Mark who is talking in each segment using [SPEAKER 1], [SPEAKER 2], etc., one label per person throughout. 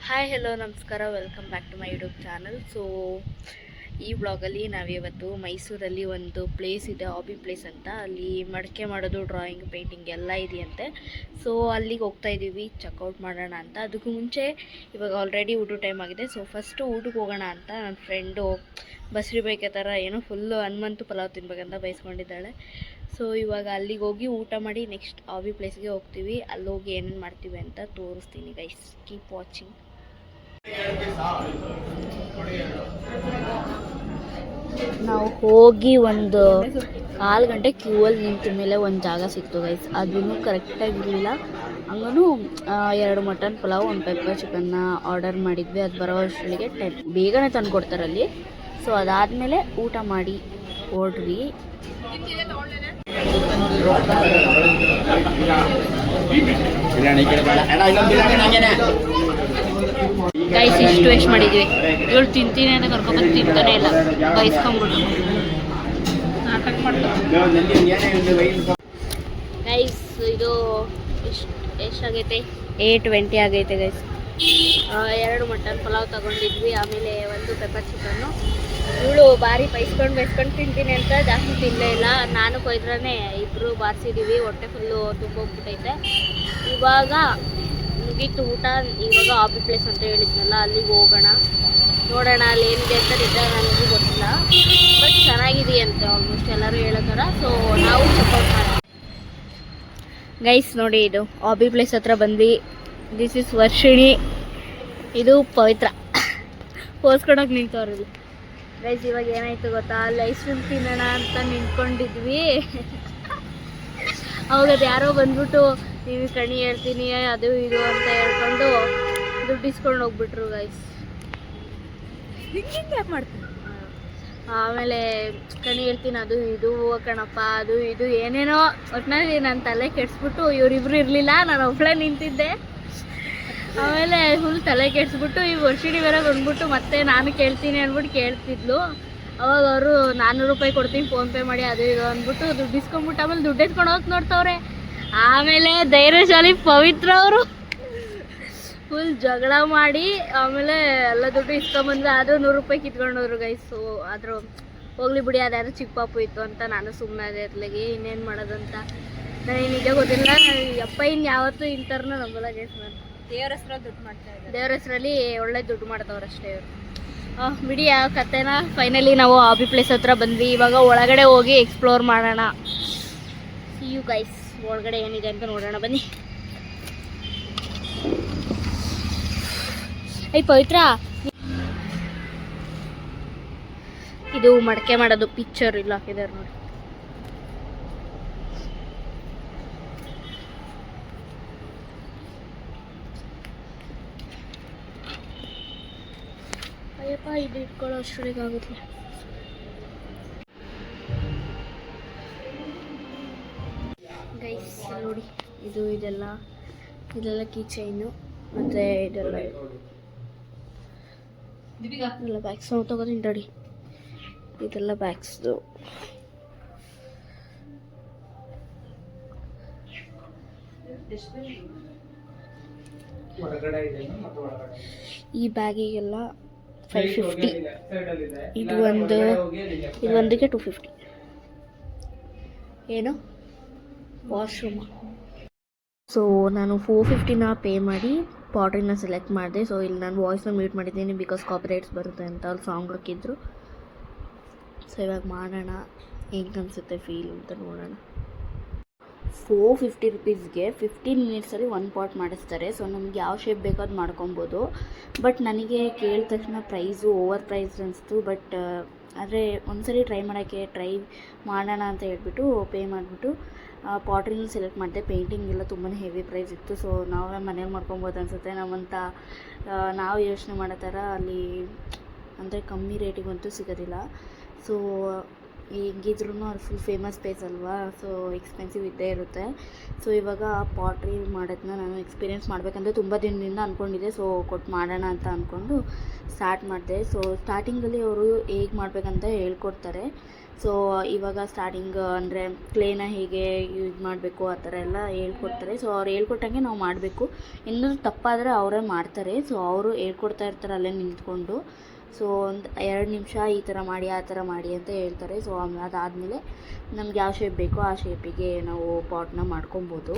[SPEAKER 1] Hi hello ನಮಸ್ಕಾರ, welcome back to my YouTube channel. ಈ ಬ್ಲಾಗಲ್ಲಿ ನಾವಿವತ್ತು ಮೈಸೂರಲ್ಲಿ ಒಂದು ಪ್ಲೇಸ್ ಇದೆ, ಹಾಬಿ ಪ್ಲೇಸ್ ಅಂತ. ಅಲ್ಲಿ ಮಡಕೆ ಮಾಡೋದು, ಡ್ರಾಯಿಂಗ್, ಪೇಂಟಿಂಗ್ ಎಲ್ಲ ಇದೆಯಂತೆ. ಅಲ್ಲಿಗೆ ಹೋಗ್ತಾ ಇದ್ದೀವಿ, ಚೆಕ್ಔಟ್ ಮಾಡೋಣ ಅಂತ. ಅದಕ್ಕೂ ಮುಂಚೆ ಇವಾಗ ಆಲ್ರೆಡಿ ಊಟ ಟೈಮ್ ಆಗಿದೆ. ಫಸ್ಟು ಊಟಕ್ಕೆ ಹೋಗೋಣ ಅಂತ ನನ್ನ ಫ್ರೆಂಡು ಬಸ್ರಿ ಬೈಕೆ ಥರ ಏನೋ ಫುಲ್ಲು ಹನುಮಂತು ಪಲಾವ್ ತಿನ್ಬೇಕಂತ ಬಯಸ್ಕೊಂಡಿದ್ದಾಳೆ. ಇವಾಗ ಅಲ್ಲಿಗೆ ಹೋಗಿ ಊಟ ಮಾಡಿ ನೆಕ್ಸ್ಟ್ ಹಾಬಿ ಪ್ಲೇಸ್ಗೆ ಹೋಗ್ತೀವಿ. ಅಲ್ಲಿ ಹೋಗಿ ಏನೇನು ಮಾಡ್ತೀವಿ ಅಂತ ತೋರಿಸ್ತೀನಿ ಗೈಸ್. Keep watching. ನಾವು ಹೋಗಿ ಒಂದು 4 ಗಂಟೆ ಕ್ಯೂ ಅಲ್ಲಿ ನಿಂತ ಮೇಲೆ ಒಂದು ಜಾಗ ಸಿಕ್ತು ಗೈಸ್. ಅದೂ ಕರೆಕ್ಟಾಗಿರಲಿಲ್ಲ. ಹಂಗೂ 2 ಮಟನ್ ಪಲಾವ್, 1 ಪೆಪ್ಪರ್ ಚಿಕನ್ನ ಆರ್ಡರ್ ಮಾಡಿದ್ವಿ. ಅದು ಬರೋ ಅಷ್ಟರೊಳಗೆ ಬೇಗನೆ ತಂದು ಕೊಡ್ತಾರಲ್ಲಿ. ಅದಾದಮೇಲೆ ಊಟ ಮಾಡಿ ಹೊರಡ್ವಿ. ಗೈಸ್ ಇಷ್ಟು ವೇಸ್ಟ್ ಮಾಡಿದ್ವಿ. ಇವಳು ತಿಂತೀನಿ ಅಂತ ಕರ್ಕೊಂಡ್ಬಂದು ತಿಂತಾನೆ ಇಲ್ಲ, ಬಯಸ್ಕೊಂಡ್ಬಿಟ್ಟು ನಾಟಕ ಮಾಡ್ತಾರೆ. ಗೈಸ್ ಇದು ಎಷ್ಟಾಗೈತೆ? 8:20 ಆಗೈತೆ ಗೈಸ್. 2 ಮಟನ್ ಪಲಾವ್ ತಗೊಂಡಿದ್ವಿ, ಆಮೇಲೆ 1 ಪೆಪ್ಪರ್ ಚಿಕನ್ನು. ಇವಳು ಭಾರಿ ಬೈಸ್ಕೊಂಡು ತಿಂತೀನಿ ಅಂತ ಜಾಸ್ತಿ ತಿನ್ನಲೇ ಇಲ್ಲ. ನಾನು ಕೊಯ್ದ್ರೇ ಇಬ್ಬರು ಬಾರಿಸಿದ್ದೀವಿ. ಹೊಟ್ಟೆ ಫುಲ್ಲು ತುಂಬೋಗ್ಬಿಟ್ಟೈತೆ. ಇವಾಗ ಮುಗೀತು ಊಟ. ಇವಾಗ ಹಾಬಿ ಪ್ಲೇಸ್ ಅಂತ ಹೇಳಿದ್ನಲ್ಲ, ಅಲ್ಲಿಗೆ ಹೋಗೋಣ, ನೋಡೋಣ ಅಲ್ಲಿ ಏನಿದೆ ಅಂತ. ನಿಜ ನನಗೂ ಗೊತ್ತಿಲ್ಲ, ಬಟ್ ಚೆನ್ನಾಗಿದೆಯಂತೆ ಆಲ್ಮೋಸ್ಟ್ ಎಲ್ಲರೂ ಹೇಳೋ ಥರ. ನಾವು ಸಪೋರ್ಟ್ ಮಾಡೋಣ. ಗೈಸ್ ನೋಡಿ, ಇದು ಹಾಬಿ ಪ್ಲೇಸ್ ಹತ್ರ ಬಂದ್ವಿ. ದಿಸ್ ಇಸ್ ವರ್ಷಿಣಿ, ಇದು ಪವಿತ್ರ. ಹೋಸ್ಕೊಡೋಕೆ ನಿಂತವ್ರಲ್ಲಿ. ಗೈಸ್ ಇವಾಗ ಏನಾಯ್ತು ಗೊತ್ತಾ, ಅಲ್ಲಿ ಐಸ್ ಕ್ರೀಮ್ ತಿನ್ನೋಣ ಅಂತ ನಿಂತ್ಕೊಂಡಿದ್ವಿ. ಅವಾಗ ಅದು ಯಾರೋ ಬಂದ್ಬಿಟ್ಟು ನೀವು ಕಣಿ ಹೇಳ್ತೀನಿ ಅದು ಇದು ಅಂತ ಹೇಳ್ಕೊಂಡು ದುಡ್ಡು ಇಸ್ಕೊಂಡು ಹೋಗ್ಬಿಟ್ರು ಗೈಸ್. ಹಿಂಗೆ ಯಾಕೆ ಮಾಡ್ತೀನಿ? ಆಮೇಲೆ ಕಣಿ ಹೇಳ್ತೀನಿ ಅದು ಇದು ಕಣಪ್ಪ, ಅದು ಇದು ಏನೇನೋ. ಒಟ್ಟಿನಲ್ಲಿ ನನ್ನ ತಲೆ ಕೆಡಿಸ್ಬಿಟ್ಟು ಇವರಿಬ್ರು ಇರಲಿಲ್ಲ, ನಾನು ಒಬ್ಬಳೇ ನಿಂತಿದ್ದೆ. ಆಮೇಲೆ ಫುಲ್ ತಲೆ ಕೆಡಿಸ್ಬಿಟ್ಟು ಈ ವರ್ಷಿಣಿ ಬೇರೆ ಬಂದ್ಬಿಟ್ಟು ಮತ್ತೆ ನಾನು ಕೇಳ್ತೀನಿ ಅಂದ್ಬಿಟ್ಟು ಕೇಳ್ತಿದ್ಲು. ಅವಾಗ ಅವರು 400 ರೂಪಾಯಿ ಕೊಡ್ತೀನಿ ಫೋನ್ಪೇ ಮಾಡಿ ಅದು ಇದು ಅಂದ್ಬಿಟ್ಟು ದುಡ್ಡು ಇಸ್ಕೊಂಡ್ಬಿಟ್ಟು ಆಮೇಲೆ ದುಡ್ಡು ಎತ್ಕೊಂಡು ಹೋಗಿ ನೋಡ್ತವ್ರೆ. ಆಮೇಲೆ ಧೈರ್ಯಶಾಲಿ ಪವಿತ್ರ ಅವರು ಫುಲ್ ಜಗಳ ಮಾಡಿ ಆಮೇಲೆ ಎಲ್ಲ ದುಡ್ಡು ಇಸ್ಕೊಂಬಂದ್ರೆ ಆದರೂ 100 ರೂಪಾಯಿ ಕಿತ್ಕೊಂಡವ್ರು ಗೈಸು. ಆದರೂ ಹೋಗ್ಲಿ ಬಿಡಿ, ಅದ್ಯಾರು ಚಿಕ್ಕ ಪಾಪು ಇತ್ತು ಅಂತ ನಾನು ಸುಮ್ಮನೆ ಅದೇ ಅತ್ಲಾಗೆ ಇನ್ನೇನು ಮಾಡೋದಂತ. ನನಗೆ ನಿಜ ಗೊತ್ತಿಲ್ಲ. ಅಪ್ಪ ಇನ್ನು ಯಾವತ್ತೂ ಇಂಥವ್ರನ್ನ ನಂಬಲ್ಲ ಗೈಸ್. ನಾನು ದೇವ್ರ ಹೆಸರಲ್ಲಿ ದುಡ್ಡು ಮಾಡ್ತಾಯಿದ್ದೆ, ದೇವ್ರ ಹೆಸರಲ್ಲಿ ಒಳ್ಳೆ ದುಡ್ಡು ಮಾಡ್ತವ್ರು ಅಷ್ಟೇ ಇವರು. ಬಿಡಿ ಯಾವ ಕಥೆನ. ಫೈನಲಿ ನಾವು ಹಾಬಿ ಪ್ಲೇಸ್ ಹತ್ರ ಬಂದ್ವಿ. ಇವಾಗ ಒಳಗಡೆ ಹೋಗಿ ಎಕ್ಸ್ಪ್ಲೋರ್ ಮಾಡೋಣ. See you guys. ಒಳಗಡೆ ಏನಿದೆ ಅಂತ ನೋಡೋಣ ಬನ್ನಿ. ಪವಿತ್ರ, ಇದು ಮಡಕೆ ಮಾಡೋದು ಪಿಕ್ಚರ್ ಇಲ್ಲ ಹಾಕಿದ್ದಾರೆ ನೋಡಿ. ಅಯ್ಯಪ್ಪ, ಇದು ಇಟ್ಕೊಳ್ಳೋ ಅಷ್ಟೊಳಗೆ ಆಗುತ್ತೆ. ಗೈಸ್ ನೋಡಿ, ಇದೆಲ್ಲ ಕೀ ಚೈನು ಮತ್ತು ಇದೆಲ್ಲ ಬ್ಯಾಗ್ಸ್ ನಾವು ತಗೋತೀನಿ ರೆಡಿ. ಇದೆಲ್ಲ ಬ್ಯಾಗ್ಸ್ದು. ಈ ಬ್ಯಾಗಿಗೆಲ್ಲ 550. ಇದು ಒಂದಕ್ಕೆ 250. ಏನು ವಾಶ್ರೂಮ್. ನಾನು 450ನ ಪೇ ಮಾಡಿ ಪಾಟ್ರಿನ ಸೆಲೆಕ್ಟ್ ಮಾಡಿದೆ. ಇಲ್ಲಿ ನಾನು ವಾಯ್ಸ್ನ ಮ್ಯೂಟ್ ಮಾಡಿದ್ದೀನಿ ಬಿಕಾಸ್ ಕಾಪಿರೈಟ್ಸ್ ಬರುತ್ತೆ ಅಂತ ಅಲ್ಲಿ ಸಾಂಗ್ ಹಾಕಿದ್ರು. ಇವಾಗ ಮಾಡೋಣ, ಹೆಂಗೆ ಅನಿಸುತ್ತೆ ಫೀಲ್ ಅಂತ ನೋಡೋಣ. 450 ರುಪೀಸ್ಗೆ 15 ಮಿನಿಟ್ಸಲ್ಲಿ 1 ಪಾಟ್ ಮಾಡಿಸ್ತಾರೆ. ನಮ್ಗೆ ಯಾವ ಶೇಪ್ ಬೇಕೋ ಅದು ಮಾಡ್ಕೊಬೋದು. ಬಟ್ ನನಗೆ ಕೇಳಿದ ತಕ್ಷಣ ಪ್ರೈಸು ಓವರ್ ಪ್ರೈಸ್ ಅನಿಸ್ತು. ಬಟ್ ಆದರೆ ಒಂದ್ಸರಿ ಟ್ರೈ ಮಾಡೋಣ ಅಂತ ಹೇಳ್ಬಿಟ್ಟು ಪೇ ಮಾಡಿಬಿಟ್ಟು ಪಾಟ್ರಿನ ಸೆಲೆಕ್ಟ್ ಮಾಡಿದೆ. ಪೇಂಟಿಂಗ್ ಎಲ್ಲ ತುಂಬಾ ಹೆವಿ ಪ್ರೈಸ್ ಇತ್ತು. ನಾವೇ ಮನೇಲಿ ಮಾಡ್ಕೊಬೋದು ಅನಿಸುತ್ತೆ. ನಾವು ಯೋಚನೆ ಮಾಡೋ ಥರ ಅಲ್ಲಿ ಅಂದರೆ ಕಮ್ಮಿ ರೇಟಿಗಂತೂ ಸಿಗೋದಿಲ್ಲ. ಹೆಂಗಿದ್ರು ಅದು ಫುಲ್ ಫೇಮಸ್ ಪ್ಲೇಸ್ ಅಲ್ವಾ, ಸೊ ಎಕ್ಸ್ಪೆನ್ಸಿವ್ ಇದ್ದೇ ಇರುತ್ತೆ. ಸೊ ಇವಾಗ ಪಾಟ್ರಿ ಮಾಡೋದನ್ನ ನಾನು ಎಕ್ಸ್ಪೀರಿಯೆನ್ಸ್ ಮಾಡಬೇಕಂತ ತುಂಬ ದಿನದಿಂದ ಅಂದ್ಕೊಂಡಿದ್ದೆ. ಸೊ ಕೊಟ್ಟು ಮಾಡೋಣ ಅಂತ ಅಂದ್ಕೊಂಡು ಸ್ಟಾರ್ಟ್ ಮಾಡಿದೆ. ಸೊ ಸ್ಟಾರ್ಟಿಂಗಲ್ಲಿ ಅವರು ಹೇಗೆ ಮಾಡಬೇಕಂತ ಹೇಳ್ಕೊಡ್ತಾರೆ. ಸೊ ಇವಾಗ ಸ್ಟಾರ್ಟಿಂಗ್ ಅಂದರೆ ಕ್ಲೇನ ಹೇಗೆ ಯೂಸ್ ಮಾಡಬೇಕು ಆ ಥರ ಎಲ್ಲ ಹೇಳ್ಕೊಡ್ತಾರೆ. ಸೊ ಅವ್ರು ಹೇಳ್ಕೊಟ್ಟಂಗೆ ನಾವು ಮಾಡಬೇಕು. ಏನಾದರೂ ತಪ್ಪಾದರೆ ಅವರೇ ಮಾಡ್ತಾರೆ. ಸೊ ಅವರು ಹೇಳ್ಕೊಡ್ತಾ ಇರ್ತಾರೆ ಅಲ್ಲೇ ನಿಂತ್ಕೊಂಡು. ಸೊ ಒಂದು 2 ನಿಮಿಷ ಈ ಥರ ಮಾಡಿ ಆ ಥರ ಮಾಡಿ ಅಂತ ಹೇಳ್ತಾರೆ. ಸೊ ಅದಾದಮೇಲೆ ನಮ್ಗೆ ಯಾವ ಶೇಪ್ ಬೇಕೋ ಆ ಶೇಪಿಗೆ ನಾವು ಪಾಟ್ನ ಮಾಡ್ಕೊಬೋದು.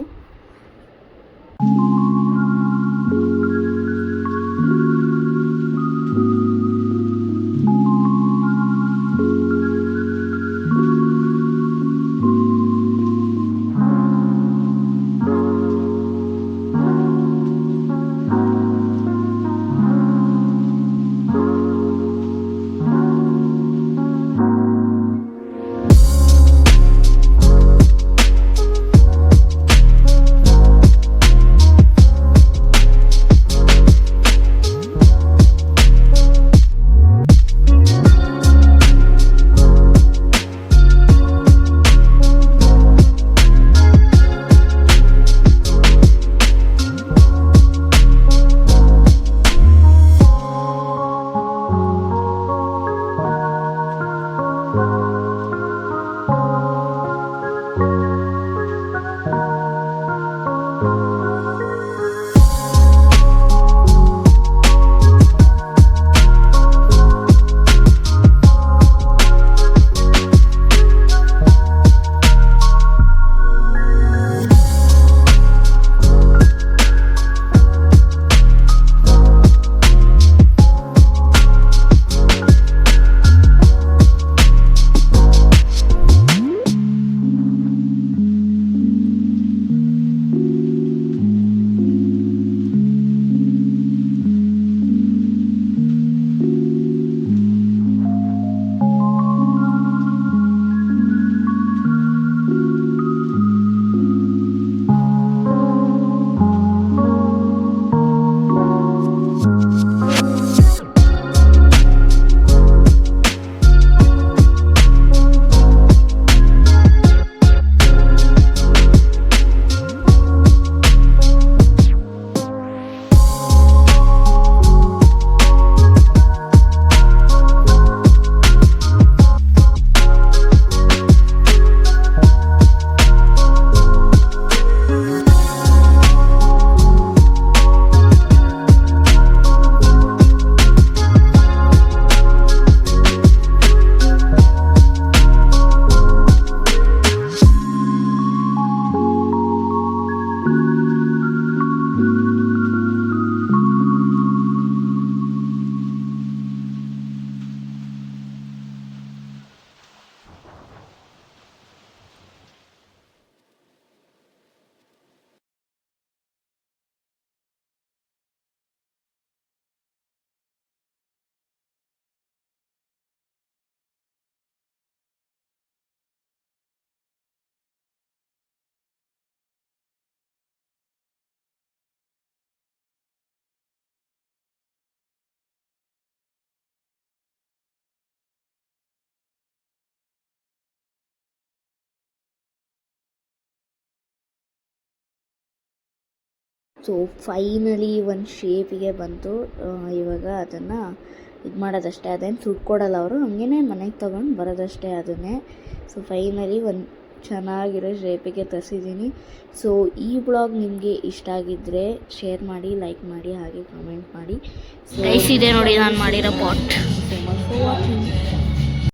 [SPEAKER 1] ಸೊ ಫೈನಲಿ ಒಂದು ಶೇಪಿಗೆ ಬಂತು. ಇವಾಗ ಅದನ್ನು ಇದು ಮಾಡೋದಷ್ಟೇ, ಅದೇನು ಸುಟ್ಕೊಡಲ್ಲ ಅವರು, ಹಂಗೇ ಮನೆಗೆ ತೊಗೊಂಡು ಬರೋದಷ್ಟೇ ಅದನ್ನೇ. ಸೊ ಫೈನಲಿ ಒಂದು ಚೆನ್ನಾಗಿರೋ ಶೇಪಿಗೆ ತರಿಸಿದ್ದೀನಿ. ಸೊ ಈ ಬ್ಲಾಗ್ ನಿಮಗೆ ಇಷ್ಟ ಆಗಿದ್ದರೆ ಶೇರ್ ಮಾಡಿ, ಲೈಕ್ ಮಾಡಿ, ಹಾಗೆ ಕಮೆಂಟ್ ಮಾಡಿ. ಸೊ ಇದೆ ನೋಡಿ ನಾನು ಮಾಡಿರೋ pot. So much for watching.